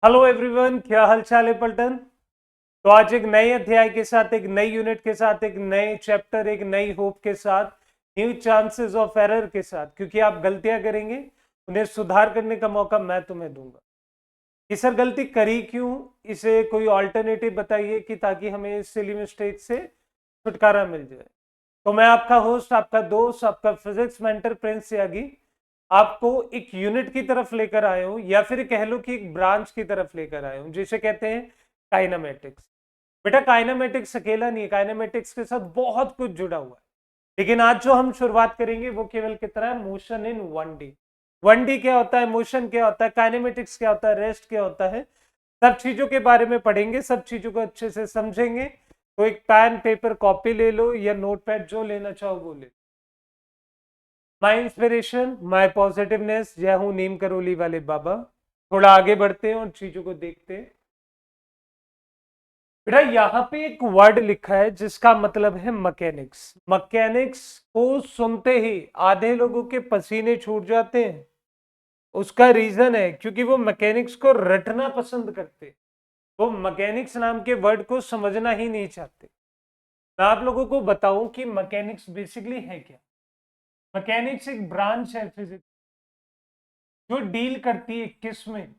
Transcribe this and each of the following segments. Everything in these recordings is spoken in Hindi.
हेलो एवरीवन, क्या हाल चाल है पलटन। तो आज एक नए अध्याय के साथ, एक नई यूनिट के साथ, एक नए चैप्टर, एक नई होप के साथ, न्यू चांसेस ऑफ एरर के साथ, क्योंकि आप गलतियां करेंगे उन्हें सुधार करने का मौका मैं तुम्हें दूंगा कि सर गलती करी क्यों, इसे कोई ऑल्टरनेटिव बताइए कि ताकि हमें इस सिली मिस्टेक से छुटकारा मिल जाए। तो मैं आपका होस्ट, आपका दोस्त, आपका फिजिक्स मेंटर प्रिंस यागी आपको एक यूनिट की तरफ लेकर आए हूं, या फिर कह लो कि एक ब्रांच की तरफ लेकर आए हूं जिसे कहते हैं काइनामेटिक्स। बेटा काइनामेटिक्स अकेला नहीं है, काइनामेटिक्स के साथ बहुत कुछ जुड़ा हुआ है। लेकिन आज जो हम शुरुआत करेंगे वो केवल कितना है, मोशन इन 1D। 1D क्या होता है, मोशन क्या होता है, काइनेमेटिक्स क्या होता है, रेस्ट क्या होता है, सब चीजों के बारे में पढ़ेंगे, सब चीजों को अच्छे से समझेंगे। तो एक पेन पेपर कॉपी ले लो या नोटपैड, जो लेना चाहो वो ले। माई इंस्पिरेशन, माई पॉजिटिवनेस, जय हूं नीम करोली वाले बाबा। थोड़ा आगे बढ़ते हैं और चीजों को देखते हैं। बेटा यहाँ पे एक वर्ड लिखा है जिसका मतलब है मैकेनिक्स। मैकेनिक्स को सुनते ही आधे लोगों के पसीने छूट जाते हैं। उसका रीजन है क्योंकि वो मैकेनिक्स को रटना पसंद करते, वो मैकेनिक्स नाम के वर्ड को समझना ही नहीं चाहते। मैं आप लोगों को बताऊं कि मैकेनिक्स बेसिकली है क्या। मैकेनिक्स एक ब्रांच है फिजिक्स जो डील करती है किस में,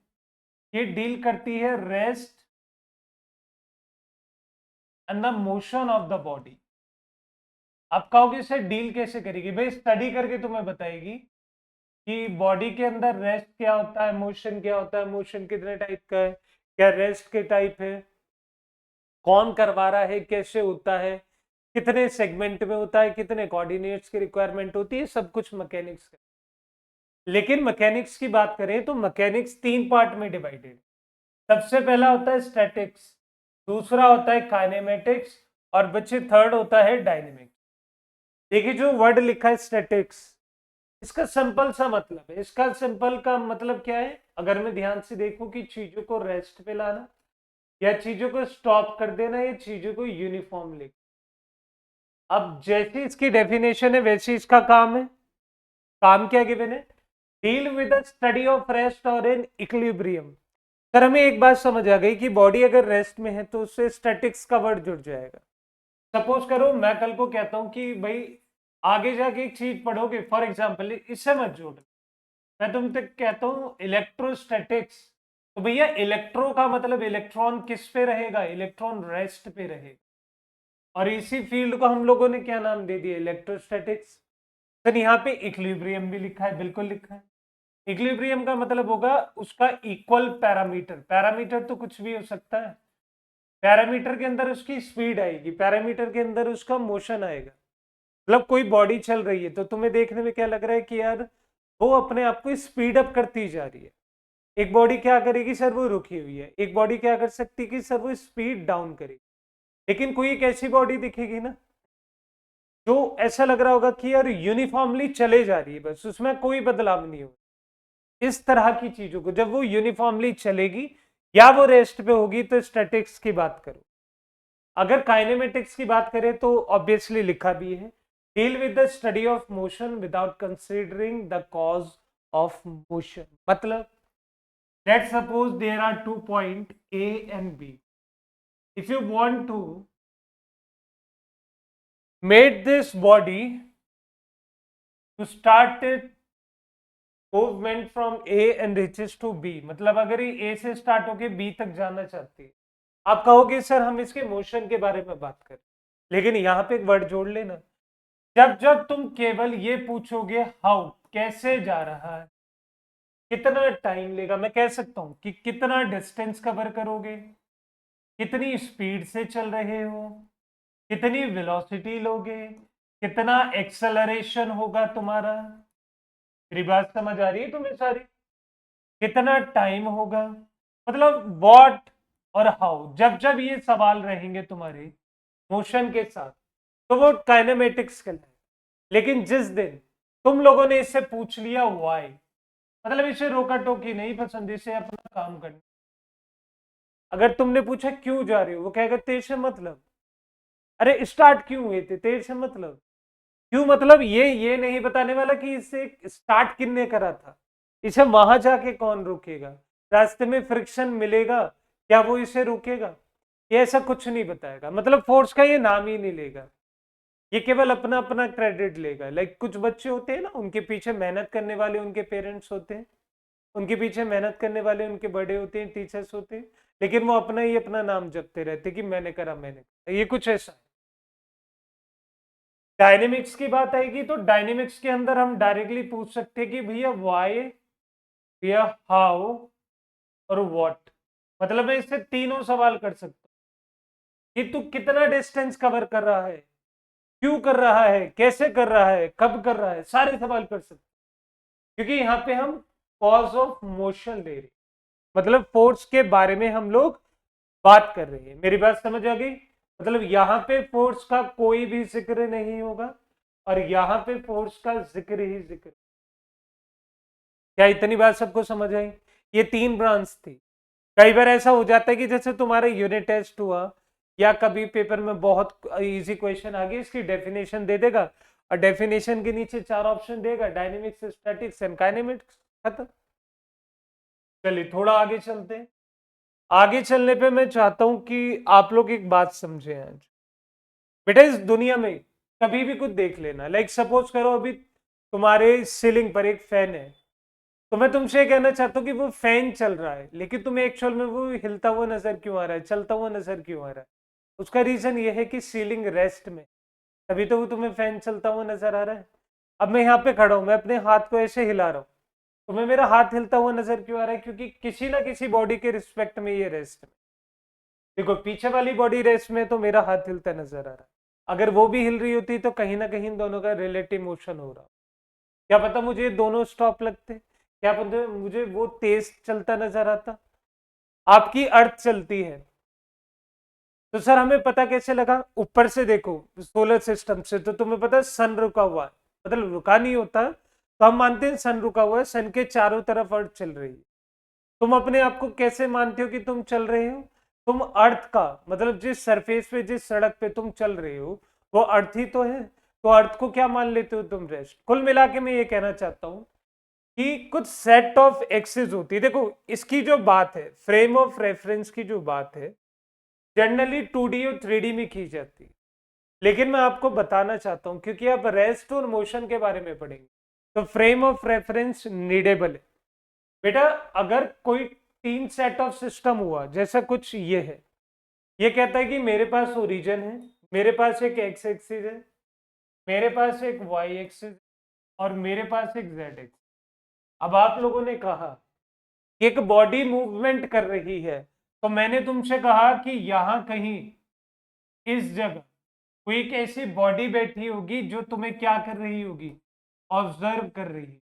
ये डील करती है rest and the motion of the body. आप कहोगे सर डील कैसे करेगी, भाई स्टडी करके तुम्हें बताएगी कि बॉडी के अंदर रेस्ट क्या होता है, मोशन क्या होता है, मोशन कितने टाइप का है, क्या रेस्ट के टाइप है, कौन करवा रहा है, कैसे होता है, कितने सेगमेंट में होता है, कितने कोऑर्डिनेट्स की रिक्वायरमेंट होती है, सब कुछ मैकेनिक्स का। लेकिन मैकेनिक्स की बात करें तो मैकेनिक्स तीन पार्ट में डिवाइडेड। सबसे पहला होता है स्टैटिक्स, दूसरा होता है काइनेमेटिक्स, और बच्चे थर्ड होता है डायनेमिक्स। देखिए जो वर्ड लिखा है स्टैटिक्स, इसका सिंपल सा मतलब है, इसका सिंपल का मतलब क्या है, अगर मैं ध्यान से देखूं कि चीजों को रेस्ट पे लाना, या चीजों को स्टॉप कर देना, या चीजों को यूनिफॉर्म ले। अब जैसी इसकी डेफिनेशन है वैसी इसका काम है। काम क्या गिवन है, deal with the study of rest और इन इक्विलिब्रियम। सर हमें एक बात समझ आ गई कि बॉडी अगर रेस्ट में है तो उससे स्टैटिक्स का वर्ड जुड़ जाएगा। सपोज करो मैं कल को कहता हूं कि भाई आगे जाके एक चीज पढ़ोगे, फॉर एग्जाम्पल इससे मत जोड़, मैं तुमसे कहता हूं इलेक्ट्रोस्टैटिक्स, तो भैया इलेक्ट्रो का मतलब इलेक्ट्रॉन किस पे रहेगा, इलेक्ट्रॉन रेस्ट पे रहेगा, और इसी फील्ड को हम लोगों ने क्या नाम दे दिया, इलेक्ट्रोस्टैटिक्स। सर यहाँ पे इक्विलिब्रियम भी लिखा है, बिल्कुल लिखा है। इक्विलिब्रियम का मतलब होगा उसका इक्वल पैरामीटर, पैरामीटर तो कुछ भी हो सकता है। पैरामीटर के अंदर उसकी स्पीड आएगी, पैरामीटर के अंदर उसका मोशन आएगा। मतलब कोई बॉडी चल रही है तो तुम्हें देखने में क्या लग रहा है कि यार वो अपने आप को स्पीड अप करती जा रही है। एक बॉडी क्या करेगी सर, वो रुकी हुई है। एक बॉडी क्या कर सकती है कि सर वो स्पीड डाउन करेगी। लेकिन कोई एक ऐसी बॉडी दिखेगी ना जो ऐसा लग रहा होगा कि यार यूनिफॉर्मली चले जा रही है, बस उसमें कोई बदलाव नहीं हो। इस तरह की चीजों को जब वो यूनिफॉर्मली चलेगी या वो रेस्ट पे होगी तो स्टैटिक्स की बात करो। अगर काइनेमेटिक्स की बात करें तो ऑब्वियसली लिखा भी है, deal with the study of motion without considering the cause of motion. मतलब let's suppose there are 2 point A and B. If you want to make this body to start its movement from A and reaches to B, मतलब अगर ये A से स्टार्ट होके B तक जाना चाहती है, आप कहोगे सर हम इसके मोशन के बारे में बात करें, लेकिन यहाँ पे एक वर्ड जोड़ लेना। जब जब तुम केवल ये पूछोगे हाउ, कैसे जा रहा है, कितना टाइम लेगा, मैं कह सकता हूं कि कितना डिस्टेंस कवर करोगे, कितनी स्पीड से चल रहे हो, कितनी वेलोसिटी लोगे, कितना एक्सेलरेशन होगा तुम्हारा, मेरी बात समझ आ रही है तुम्हें सारी, कितना टाइम होगा, मतलब व्हाट और हाउ, जब जब ये सवाल रहेंगे तुम्हारे मोशन के साथ तो वो काइनेमेटिक्स कहलाए। लेकिन जिस दिन तुम लोगों ने इससे पूछ लिया व्हाई, मतलब इसे रोका टोकी नहीं पसंद, इसे अपना काम करना। अगर तुमने पूछा क्यों जा रहे हो, वो कहेगा तेरे से मतलब, अरे स्टार्ट क्यों हुए थे, तेरे से मतलब। क्यों मतलब ये नहीं बताने वाला कि इसे स्टार्ट किसने करा था, इसे वहां जाके कौन रोकेगा। रास्ते में फ्रिक्शन मिलेगा, क्या वो इसे रोकेगा? ये ऐसा कुछ नहीं बताएगा, मतलब फोर्स का ये नाम ही नहीं लेगा, ये केवल अपना अपना क्रेडिट लेगा। लाइक कुछ बच्चे होते हैं ना, उनके पीछे मेहनत करने वाले उनके पेरेंट्स होते हैं, उनके पीछे मेहनत करने वाले उनके बड़े होते हैं, टीचर्स होते हैं, लेकिन वो अपना ही अपना नाम जपते रहते कि मैंने करा, मैंने करा। ये कुछ ऐसा है। डायनेमिक्स की बात आएगी तो डायनेमिक्स के अंदर हम डायरेक्टली पूछ सकते हैं कि भैया वाई, भैया हाउ और व्हाट। मतलब मैं इससे तीनों सवाल कर सकता हूँ कि तू कितना डिस्टेंस कवर कर रहा है, क्यों कर रहा है, कैसे कर रहा है, कब कर रहा है, सारे सवाल कर सकते हैं। क्योंकि यहाँ पे हम कॉज ऑफ मोशन ले रहे हैं, मतलब फोर्स के बारे में हम लोग बात कर रहे हैं। मेरी बात समझ आ गई? मतलब यहाँ पे फोर्स का कोई भी जिक्र नहीं होगा और यहाँ पे फोर्स का जिक्र ही जिक्र। क्या इतनी बात सबको समझ आई? ये तीन ब्रांच थी। कई बार ऐसा हो जाता है कि जैसे तुम्हारा यूनिट टेस्ट हुआ या कभी पेपर में बहुत इजी क्वेश्चन आ गया, इसकी डेफिनेशन दे देगा और डेफिनेशन के नीचे चार ऑप्शन देगा, डायनेमिक्स, स्टैटिक्स एंड काइनेमेटिक्स, खत्म। चलिए थोड़ा आगे चलते हैं। आगे चलने पे मैं चाहता हूं कि आप लोग एक बात समझे आज। बेटा इस दुनिया में कभी भी कुछ देख लेना, लाइक सपोज करो अभी तुम्हारे सीलिंग पर एक फैन है, तो मैं तुमसे कहना चाहता हूँ कि वो फैन चल रहा है, लेकिन तुम्हें एक्चुअल में वो हिलता हुआ नजर क्यों आ रहा है, चलता हुआ नजर क्यों आ रहा है? उसका रीजन ये है कि सीलिंग रेस्ट में, तभी तो वो तुम्हें फैन चलता हुआ नजर आ रहा है। अब मैं यहाँ पे खड़ा हूँ, मैं अपने हाथ को ऐसे हिला रहा हूँ, तुम्हें मेरा हाथ हिलता हुआ नजर क्यों आ रहा है? क्योंकि किसी ना किसी बॉडी के रिस्पेक्ट में ये रेस्ट में। देखो पीछे वाली बॉडी रेस्ट में तो मेरा हाथ हिलता नजर आ रहा है, अगर वो भी हिल रही होती तो कहीं ना कहीं दोनों का रिलेटिव मोशन हो रहा। क्या पता मुझे दोनों स्टॉप लगते, क्या पता मुझे वो तेज चलता नजर आता। आपकी अर्थ चलती है, तो सर हमें पता कैसे लगा? ऊपर से देखो सोलर सिस्टम से, तो तुम्हें पता है सन रुका हुआ है, मतलब रुका नहीं होता तो हम मानते हैं सन रुका हुआ है, सन के चारों तरफ अर्थ चल रही है। तुम अपने आप को कैसे मानते हो कि तुम चल रहे हो? तुम अर्थ का, मतलब जिस सरफेस पे, जिस सड़क पे तुम चल रहे हो वो अर्थ ही तो है, तो अर्थ को क्या मान लेते हो तुम? रेस्ट। कुल मिला के मैं ये कहना चाहता हूं कि कुछ सेट ऑफ एक्सिस होती है। देखो इसकी जो बात है, फ्रेम ऑफ रेफरेंस की जो बात है, जनरली 2D और 3D में की जाती है, लेकिन मैं आपको बताना चाहता हूं क्योंकि आप रेस्ट और मोशन के बारे में पढ़ेंगे, तो फ्रेम ऑफ रेफरेंस नीडेबल है। बेटा अगर कोई तीन सेट ऑफ सिस्टम हुआ, जैसा कुछ ये है, ये कहता है कि मेरे पास ओरिजिन है, मेरे पास एक एक्स एक्सिस है, मेरे पास एक वाई एक्सिस और मेरे पास एक जेड एक्सिस। अब आप लोगों ने कहा कि एक बॉडी मूवमेंट कर रही है, तो मैंने तुमसे कहा कि यहां कहीं इस जगह कोई एक ऐसी बॉडी बैठी होगी जो तुम्हें क्या कर रही होगी? ऑब्जर्व कर रही है।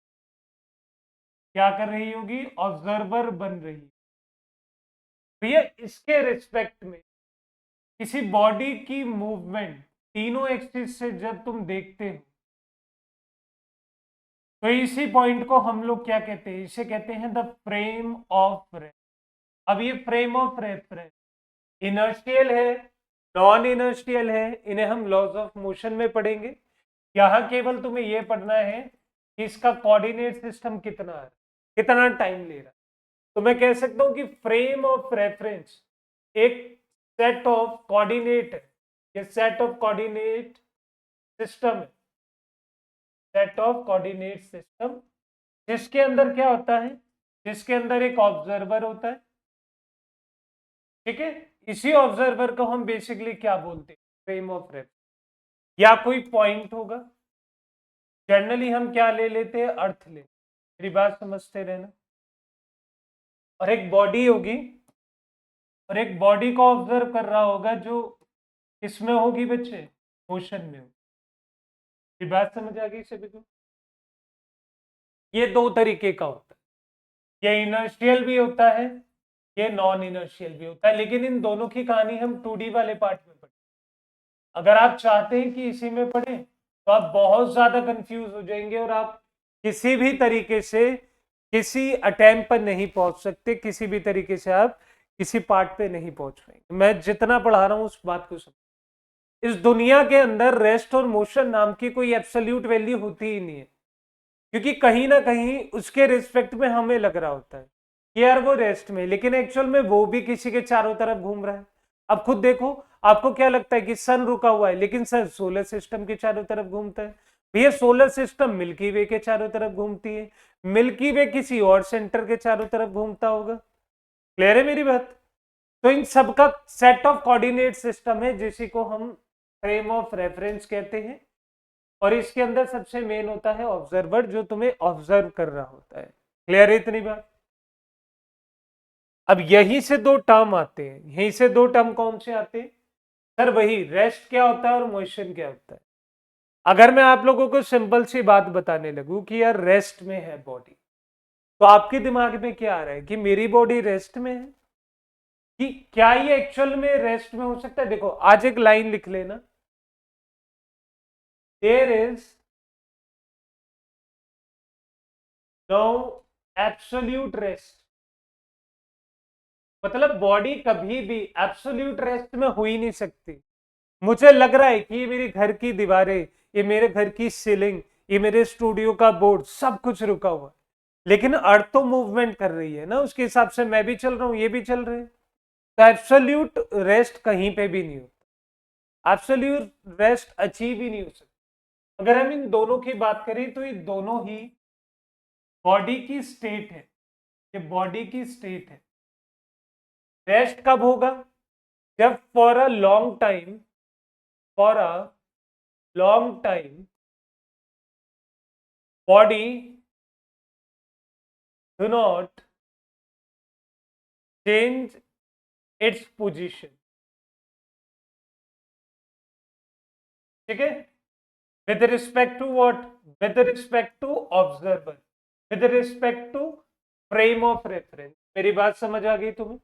क्या कर रही होगी? ऑब्जर्वर बन रही। भैया इसके रिस्पेक्ट में किसी बॉडी की मूवमेंट तीनों एक्सिस से जब तुम देखते हो, तो इसी पॉइंट को हम लोग क्या कहते हैं? इसे कहते हैं द फ्रेम ऑफ रेफरेंस। अब ये फ्रेम ऑफ रेफरेंस इनर्शियल है, नॉन इनर्शियल है, इन्हें हम लॉज ऑफ मोशन में पढ़ेंगे। यहां केवल तुम्हें यह पढ़ना है कि इसका कोऑर्डिनेट सिस्टम कितना है, कितना टाइम ले रहा है। तो मैं कह सकता हूं कि फ्रेम ऑफ रेफरेंस एक सेट ऑफ कोऑर्डिनेट है, ये सेट ऑफ कोऑर्डिनेट सिस्टम है, सेट ऑफ कोऑर्डिनेट सिस्टम, जिसके अंदर क्या होता है? जिसके अंदर एक ऑब्जर्वर होता है, ठीक है। इसी ऑब्जर्वर को हम बेसिकली क्या बोलते हैं? Frame of reference. या कोई पॉइंट होगा, जनरली हम क्या ले लेते हैं? अर्थ ले। मेरी बात समझते रहना। और एक बॉडी होगी, और एक बॉडी को ऑब्जर्व कर रहा होगा जो किसमें होगी बच्चे? मोशन में होगी। मेरी बात समझ आ गई सभी को? ये दो तरीके का होता है, ये इनर्शियल भी होता है, ये नॉन इनर्शियल भी होता है, लेकिन इन दोनों की कहानी हम 2D वाले पार्ट में पढ़ें। अगर आप चाहते हैं कि इसी में पढ़ें तो आप बहुत ज्यादा कंफ्यूज हो जाएंगे और आप किसी भी तरीके से किसी अटेम्प्ट पर नहीं पहुंच सकते, किसी भी तरीके से आप किसी पार्ट पे नहीं पहुंच पाएंगे। मैं जितना पढ़ा रहा हूं उस बात को समझ। इस दुनिया के अंदर रेस्ट और मोशन नाम की कोई एब्सोल्यूट वैल्यू होती ही नहीं है, क्योंकि कहीं ना कहीं उसके रिस्पेक्ट में हमें लग रहा होता है कि यार वो रेस्ट में, लेकिन एक्चुअल में वो भी किसी के चारों तरफ घूम रहा है। अब खुद देखो, आपको क्या लगता है कि सन रुका हुआ है, लेकिन सर सोलर सिस्टम के चारों तरफ घूमता है। भैया सोलर सिस्टम मिल्की वे के चारों तरफ घूमती है, मिल्की वे किसी और सेंटर के चारों तरफ घूमता होगा। क्लियर है मेरी बात? तो इन सबका सेट ऑफ कोऑर्डिनेट सिस्टम है, जिसी को हम फ्रेम ऑफ रेफरेंस कहते हैं। और इसके अंदर सबसे मेन होता है ऑब्जर्वर, जो तुम्हें ऑब्जर्व कर रहा होता है। क्लियर है इतनी बात? अब यहीं से दो टर्म आते हैं, यहीं से दो टर्म कौन से आते हैं सर? वही रेस्ट क्या होता है और मोशन क्या होता है। अगर मैं आप लोगों को सिंपल सी बात बताने लगूं कि यार रेस्ट में है बॉडी, तो आपके दिमाग में क्या आ रहा है कि मेरी बॉडी रेस्ट में है? कि क्या ये एक्चुअल में रेस्ट में हो सकता है? देखो आज एक लाइन लिख लेना, there is no absolute rest. मतलब बॉडी कभी भी एब्सोल्यूट रेस्ट में हो ही नहीं सकती। मुझे लग रहा है कि ये मेरे घर की दीवारें, ये मेरे घर की सीलिंग, ये मेरे स्टूडियो का बोर्ड, सब कुछ रुका हुआ है, लेकिन अर्थ तो मूवमेंट कर रही है ना, उसके हिसाब से मैं भी चल रहा हूं, ये भी चल रहे हैं। तो एब्सोल्यूट रेस्ट कहीं पे भी नहीं होता, एब्सोल्यूट रेस्ट अचीव ही नहीं हो सकता। अगर हम इन दोनों की बात करें तो ये दोनों ही बॉडी की स्टेट है, ये बॉडी की स्टेट है। रेस्ट कब होगा? जब for a long time, for a long time body do not change its position. ठीक है? With respect to what? With respect to observer, with respect to frame of reference. मेरी बात समझ आ गई तुम्हें?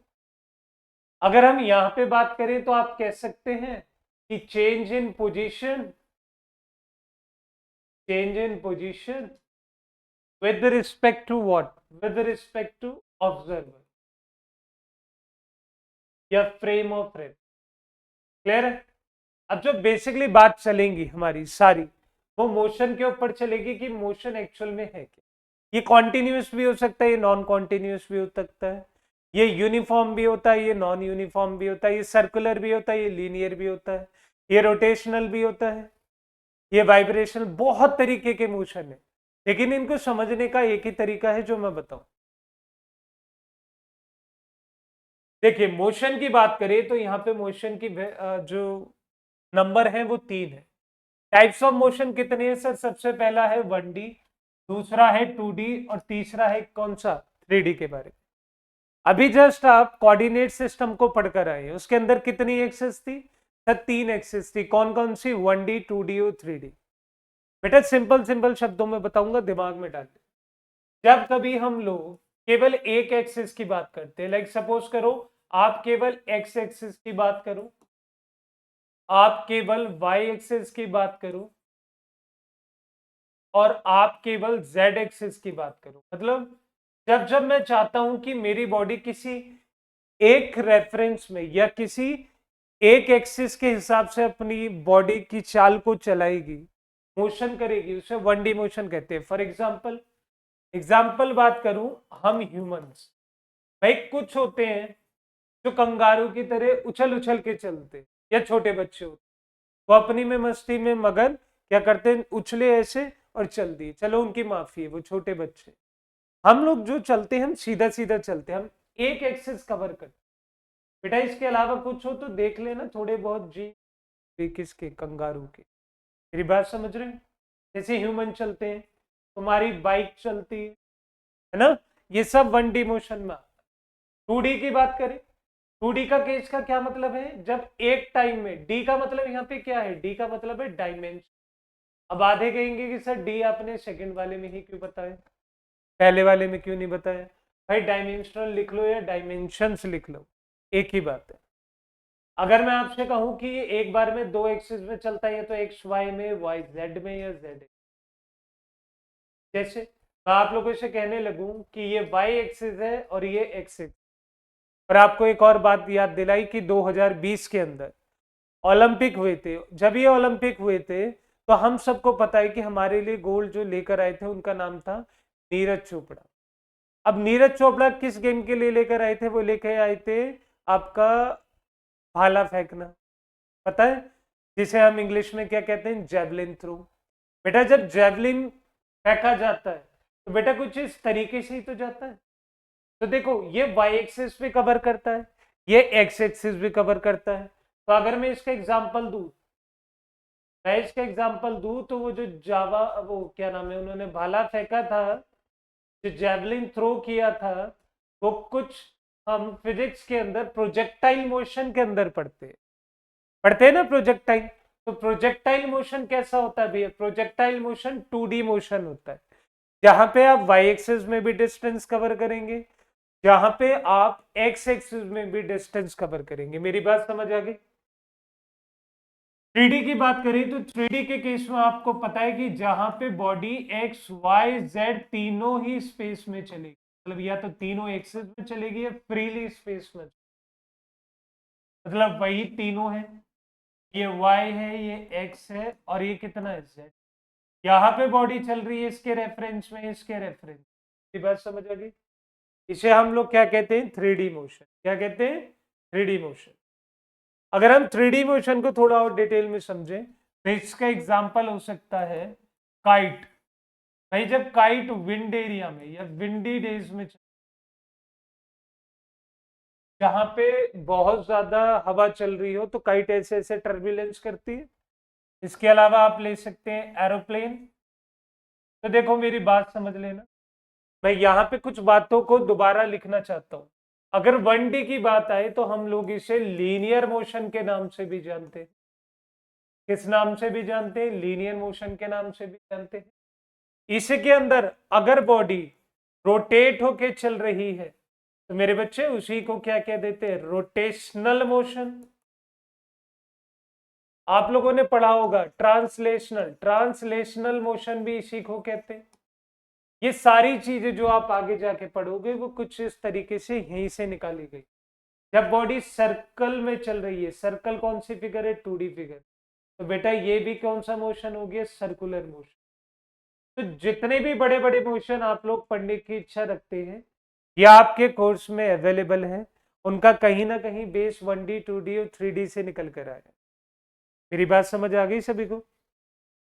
अगर हम यहां पे बात करें तो आप कह सकते हैं कि change in position, change in position with respect to what? With respect to observer या फ्रेम ऑफ रेफरेंस। क्लियर है? अब जो बेसिकली बात चलेंगी हमारी सारी, वो मोशन के ऊपर चलेगी कि मोशन एक्चुअल में है क्या। ये कॉन्टिन्यूस भी हो सकता है, ये नॉन कॉन्टिन्यूस भी हो सकता है, ये यूनिफॉर्म भी होता है, ये नॉन यूनिफॉर्म भी होता है, ये सर्कुलर भी होता है, ये लीनियर भी होता है, ये रोटेशनल भी होता है, ये वाइब्रेशनल, बहुत तरीके के मोशन है। लेकिन इनको समझने का एक ही तरीका है जो मैं बताऊं। देखिए मोशन की बात करें तो यहाँ पे मोशन की जो नंबर है वो 3 है। टाइप्स ऑफ मोशन कितने हैं सर? सबसे पहला है 1D, दूसरा है 2D और तीसरा है कौन सा? 3D के बारे में अभी जस्ट आप कोऑर्डिनेट सिस्टम को पढ़कर आए, उसके अंदर कितनी एक्सेस थी सर? 3 एक्सेस थी। कौन कौन सी? 1D, 2D और 3D। बेटा सिंपल सिंपल शब्दों में बताऊंगा, दिमाग में डाल। जब कभी हम लोग केवल एक एक्सिस की बात करते हैं, लाइक सपोज करो आप केवल एक्स एक्सिस की बात करो, आप केवल वाई एक्सिस की बात करो, और आप केवल जेड एक्सिस की बात करो, मतलब जब जब मैं चाहता हूं कि मेरी बॉडी किसी एक रेफरेंस में या किसी एक एक्सिस के हिसाब से अपनी बॉडी की चाल को चलाएगी, मोशन करेगी, उसे 1D मोशन कहते हैं। फॉर एग्जाम्पल बात करूं, हम ह्यूमंस, भाई कुछ होते हैं जो कंगारू की तरह उछल उछल के चलते, या छोटे बच्चे होते वो अपनी में मस्ती में मगन क्या करते हैं? उछले ऐसे और चल दिए, चलो उनकी माफी है, वो छोटे बच्चे। हम लोग जो चलते हैं हम सीधा सीधा चलते हैं, हम एक एक्सिस कवर करते। बेटा इसके अलावा कुछ हो तो देख लेना, थोड़े बहुत जी किसके? कंगारू के। मेरी बात समझ रहे हैं? जैसे ह्यूमन चलते हैं, तुम्हारी बाइक चलती है ना, ये सब 1D मोशन में। 2D की बात करें, 2D का केस का क्या मतलब है? जब एक टाइम में, डी का मतलब यहाँ पे क्या है? डी का मतलब है डायमेंशन। अब आधे कहेंगे कि सर डी आपने सेकंड वाले में ही क्यों बताया, पहले वाले में क्यों नहीं बताया? भाई डायमेंशनल लिख लो या डायमेंशंस लिख लो, एक ही बात है। अगर मैं आपसे कहूं कि ये एक बार में दो एक्सिस में चलता है, तो एक्स वाई में, वाई जेड में, या जेड, जैसे मैं आप लोगों से कहने लगूं कि ये वाई एक्सिस है और ये एक्स एक्सिस। और आपको एक और बात याद दिलाई कि 2020 के अंदर ओलंपिक हुए थे। जब ये ओलंपिक हुए थे तो हम सबको पता है कि हमारे लिए गोल्ड जो लेकर आए थे उनका नाम था नीरज चोपड़ा। अब नीरज चोपड़ा किस गेम के लिए लेकर आए थे? वो लेकर आए थे आपका भाला फेंकना, पता है, जिसे हम इंग्लिश में क्या कहते हैं, जेवलिन थ्रो। बेटा जब जेवलिन फेंका जाता है तो बेटा कुछ इस तरीके से ही तो जाता है। तो देखो ये वाई एक्सिस भी कवर करता है, ये एक्स एक्सिस भी कवर करता है। तो अगर मैं इसका एग्जांपल दूं, मैं इसका एग्जांपल दूं तो वो जो जावा, वो क्या नाम है, उन्होंने भाला फेंका था, जो जेवलिन थ्रो किया था, वो कुछ हम फिजिक्स के अंदर प्रोजेक्टाइल मोशन के अंदर पढ़ते हैं ना प्रोजेक्टाइल। तो प्रोजेक्टाइल मोशन कैसा होता है भैया? प्रोजेक्टाइल मोशन 2D मोशन होता है, जहां पे आप वाई एक्सिस में भी डिस्टेंस कवर करेंगे, जहां पे आप एक्स एक्सिस में भी डिस्टेंस कवर करेंगे। मेरी बात समझ आ गई? 3D की बात करें तो 3D के केस में आपको पता है कि जहां पे बॉडी एक्स वाई जेड तीनों ही स्पेस में चलेगी, मतलब या तो तीनों एक्सिस में चलेगी या फ्रीली स्पेस में, मतलब वही तीनों है, ये y है, ये x है, और ये कितना है z। यहाँ पे बॉडी चल रही है इसके रेफरेंस में, इसके रेफरेंस। ये बात समझ आ गई? इसे हम लोग क्या कहते हैं? 3D motion. क्या कहते हैं? 3D motion. अगर हम 3D मोशन को थोड़ा और डिटेल में समझें तो इसका एग्जांपल हो सकता है काइट। भाई जब काइट विंड एरिया में या विंडी डेज में, जहां पे बहुत ज्यादा हवा चल रही हो, तो काइट ऐसे ऐसे टर्बुलेंस करती है। इसके अलावा आप ले सकते हैं एरोप्लेन। तो देखो मेरी बात समझ लेना, मैं यहाँ पे कुछ बातों को दोबारा लिखना चाहता हूँ। अगर 1D की बात आए तो हम लोग इसे लीनियर मोशन के नाम से भी जानते हैं। किस नाम से भी जानते हैं? लीनियर मोशन के नाम से भी जानते हैं। इसके अंदर अगर बॉडी रोटेट होके चल रही है तो मेरे बच्चे उसी को क्या कह देते हैं? Rotational motion. आप लोगों ने पढ़ा होगा ट्रांसलेशनल, ट्रांसलेशनल मोशन भी इसी को कहते हैं। ये सारी चीजें जो आप आगे जाके पढ़ोगे वो कुछ इस तरीके से यहीं से निकाली गई। जब बॉडी सर्कल में चल रही है, सर्कल कौन सी फिगर है? 2D figure. तो बेटा ये भी कौन सा मोशन हो गया? Circular motion. तो जितने भी बड़े बड़े मोशन आप लोग पढ़ने की इच्छा रखते हैं ये आपके कोर्स में अवेलेबल है, उनका कहीं ना कहीं बेस 1D 2D और 3D से निकल कर आया। मेरी बात समझ आ गई सभी को?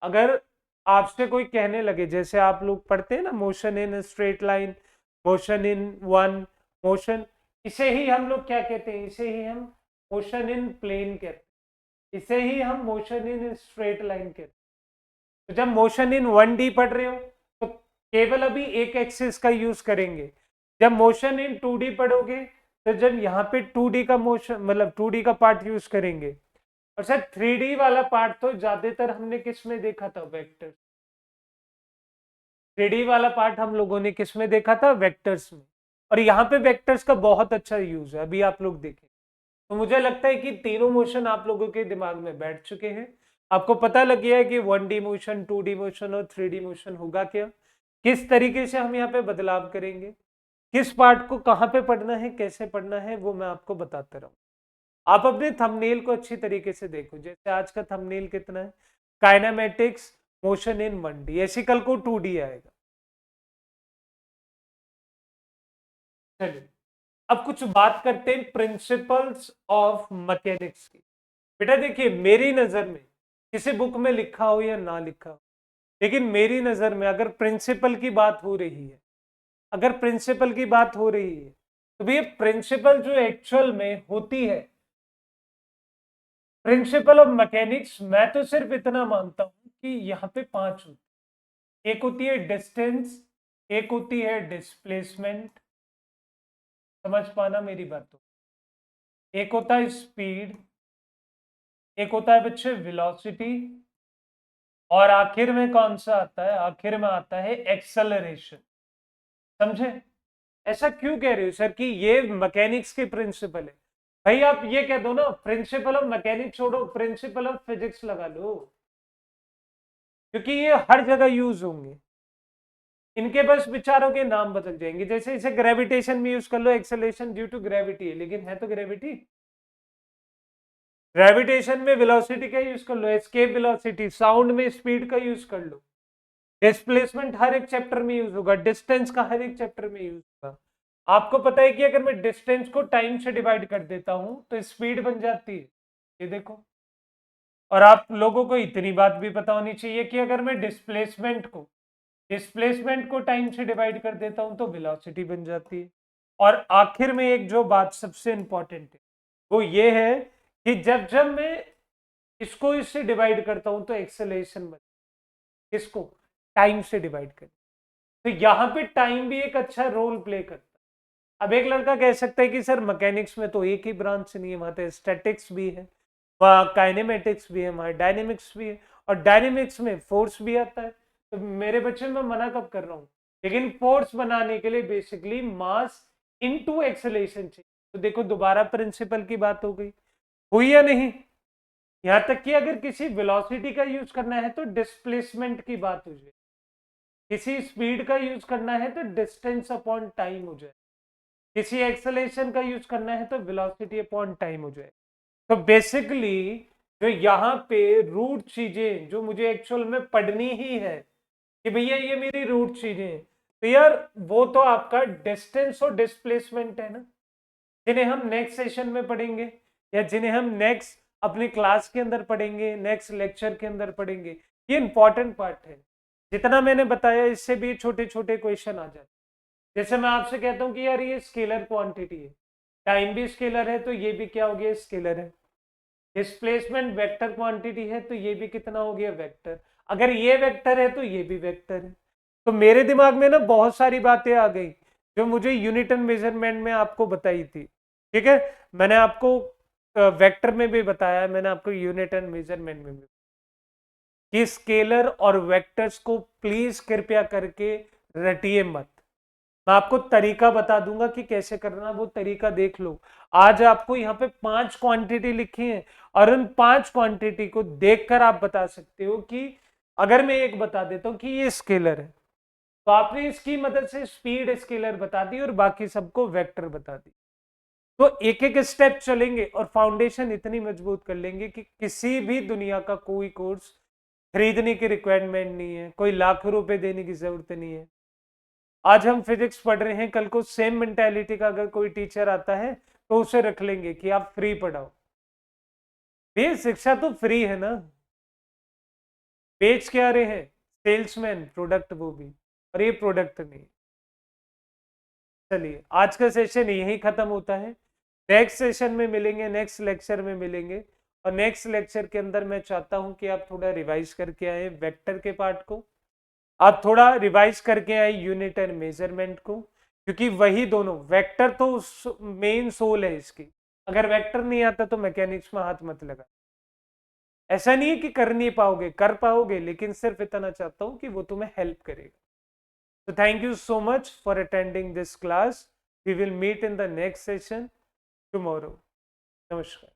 अगर आपसे कोई कहने लगे, जैसे आप लोग पढ़ते हैं ना motion in straight line, motion in one motion, इसे ही हम लोग क्या कहते हैं? इसे ही हम मोशन इन प्लेन कहते हैं, इसे ही हम मोशन इन स्ट्रेट लाइन कहते हैं। तो जब मोशन इन 1D पढ़ रहे हो तो केवल अभी एक एक्सिस का यूज करेंगे। जब मोशन इन 2D पढ़ोगे तो जब यहाँ पे 2D का मोशन, मतलब 2D का पार्ट यूज करेंगे। और सर 3D वाला पार्ट तो ज्यादातर हमने किस में देखा था? वेक्टर। 3D वाला पार्ट हम लोगों ने किस में देखा था? वेक्टर्स में। और यहाँ पे वेक्टर्स का बहुत अच्छा यूज है, अभी आप लोग देखें। तो मुझे लगता है कि तीनों मोशन आप लोगों के दिमाग में बैठ चुके हैं। आपको पता लग गया है कि 1D मोशन, 2D मोशन और 3D मोशन होगा क्या, किस तरीके से हम यहाँ पे बदलाव करेंगे, किस पार्ट को कहाँ पे पढ़ना है, कैसे पढ़ना है, वो मैं आपको बताता रहूँ। आप अपने थंबनेल को अच्छी तरीके से देखो, जैसे आज का थंबनेल कितना है? काइनेमेटिक्स मोशन इन 1D, ऐसी कल को 2D आएगा। चलिए अब कुछ बात करते हैं प्रिंसिपल्स ऑफ मैकेनिक्स की। बेटा देखिए मेरी नजर में, किसी बुक में लिखा हो या ना लिखा हो, लेकिन मेरी नजर में अगर प्रिंसिपल की बात हो रही है, अगर प्रिंसिपल की बात हो रही है तो भैया प्रिंसिपल जो एक्चुअल में होती है, प्रिंसिपल ऑफ मैकेनिक्स, मैं तो सिर्फ इतना मानता हूं कि यहाँ पे 5 होती। एक होती है डिस्टेंस, एक होती है डिस्प्लेसमेंट, समझ पाना मेरी बातों, एक होता है स्पीड, एक होता है बच्चे वेलोसिटी, और आखिर में कौन सा आता है? आखिर में आता है एक्सेलरेशन। समझे? ऐसा क्यों कह रहे हो सर कि ये मैकेनिक्स के प्रिंसिपल है? भाई आप ये कह दो ना, प्रिंसिपल ऑफ मैकेनिक्स छोड़ो, प्रिंसिपल ऑफ फिजिक्स लगा लो, क्योंकि ये हर जगह यूज होंगे। इनके बस विचारों के नाम बदल जाएंगे। जैसे इसे ग्रेविटेशन में यूज कर लो, एक्सेलरेशन ड्यू टू ग्रेविटी है, लेकिन है तो ग्रेविटी। ग्रेविटेशन में वेलोसिटी का यूज कर लो, एस्केप वेलोसिटी, साउंड में स्पीड का यूज कर लो, डिस्प्लेसमेंट हर एक चैप्टर में यूज होगा, डिस्टेंस का हर एक चैप्टर में यूज होगा। आपको पता है कि अगर मैं डिस्टेंस को टाइम से डिवाइड कर देता हूं तो स्पीड बन जाती है, ये देखो। और आप लोगों को इतनी बात भी पता होनी चाहिए कि अगर मैं डिस्प्लेसमेंट को टाइम से डिवाइड कर देता हूं तो वेलोसिटी बन जाती है। और आखिर में एक जो बात सबसे इंपॉर्टेंट है वो ये है कि जब जब मैं इसको इससे डिवाइड करता हूं तो एक्सेलरेशन बन, इसको टाइम से डिवाइड कर, तो यहाँ पे टाइम भी एक अच्छा रोल प्ले करता है। अब एक लड़का कह सकता है कि सर मैकेनिक्स में तो एक ही ब्रांच नहीं है, वहां तो स्टैटिक्स भी है, वहाँ काइनेमेटिक्स भी है, वहाँ डायनेमिक्स भी है, और डायनेमिक्स में फोर्स भी आता है। तो मेरे बच्चे मैं मना कब कर रहा हूँ, लेकिन फोर्स बनाने के लिए बेसिकली मास इनटू एक्सेलरेशन चाहिए। तो देखो दोबारा प्रिंसिपल की बात हो गई, हुई या नहीं। यहाँ तक कि अगर किसी वेलोसिटी का यूज करना है तो डिस्प्लेसमेंट की बात हो जाए, किसी स्पीड का यूज करना है तो डिस्टेंस अपॉन टाइम हो जाए, किसी एक्सेलरेशन का यूज करना है तो वेलोसिटी अपॉन टाइम हो जाए। तो बेसिकली जो यहाँ पे रूट चीजें जो मुझे एक्चुअल में पढ़नी ही है कि भैया ये मेरी रूट चीजें हैं, तो यार वो तो आपका डिस्टेंस और डिस्प्लेसमेंट है ना, जिन्हें हम नेक्स्ट सेशन में पढ़ेंगे या जिन्हें हम नेक्स्ट अपनी क्लास के अंदर पढ़ेंगे, नेक्स्ट लेक्चर के अंदर पढ़ेंगे। ये इंपॉर्टेंट पार्ट है, जितना मैंने बताया इससे भी छोटे छोटे क्वेश्चन आ जाते। जैसे मैं आपसे कहता हूँ कि यार ये स्केलर क्वांटिटी है, टाइम भी स्केलर है तो ये भी क्या हो गया, स्केलर है। डिस्प्लेसमेंट वेक्टर क्वांटिटी है तो ये भी कितना हो गया, वेक्टर। अगर ये वेक्टर है तो ये भी वेक्टर है। तो मेरे दिमाग में ना बहुत सारी बातें आ गई जो मुझे यूनिटन मेजरमेंट में आपको बताई थी, ठीक है। मैंने आपको वेक्टर में भी बताया, मैंने आपको यूनिटन मेजरमेंट में भी कि स्केलर और वेक्टर्स को प्लीज कृपया करके रटिए मत। मैं आपको तरीका बता दूंगा कि कैसे करना, वो तरीका देख लो। आज आपको यहाँ पे 5 क्वांटिटी लिखी है और उन 5 क्वांटिटी को देखकर आप बता सकते हो कि अगर मैं एक बता देता हूँ कि ये स्केलर है तो आपने इसकी मदद से स्पीड स्केलर बता दी और बाकी सबको वेक्टर बता दी। तो एक एक स्टेप चलेंगे और फाउंडेशन इतनी मजबूत कर लेंगे कि किसी भी दुनिया का कोई कोर्स खरीदने की रिक्वायरमेंट नहीं है, कोई लाखों रुपए देने की जरूरत नहीं है। आज हम फिजिक्स पढ़ रहे हैं, कल को सेम मेंटालिटी का अगर कोई टीचर आता है तो उसे रख लेंगे कि आप फ्री पढ़ाओ। ये शिक्षा तो फ्री है ना, बेच क्या रहे हैं, सेल्समैन प्रोडक्ट वो भी, और ये प्रोडक्ट नहीं। चलिए आज का सेशन यही खत्म होता है, नेक्स्ट सेशन में मिलेंगे, नेक्स्ट लेक्चर में मिलेंगे। और नेक्स्ट लेक्चर के अंदर मैं चाहता हूं कि आप थोड़ा रिवाइज करके आए वेक्टर के पार्ट को, आप थोड़ा रिवाइज करके आए यूनिट एंड मेजरमेंट को, क्योंकि वही दोनों, वेक्टर तो मेन सोल है इसकी। अगर वेक्टर नहीं आता तो मैकेनिक्स में हाथ मत लगा। ऐसा नहीं है कि कर नहीं पाओगे, कर पाओगे, लेकिन सिर्फ इतना चाहता हूं कि वो तुम्हें हेल्प करेगा। तो thank you so much for attending this class. We will meet in the next session tomorrow. Namaskar.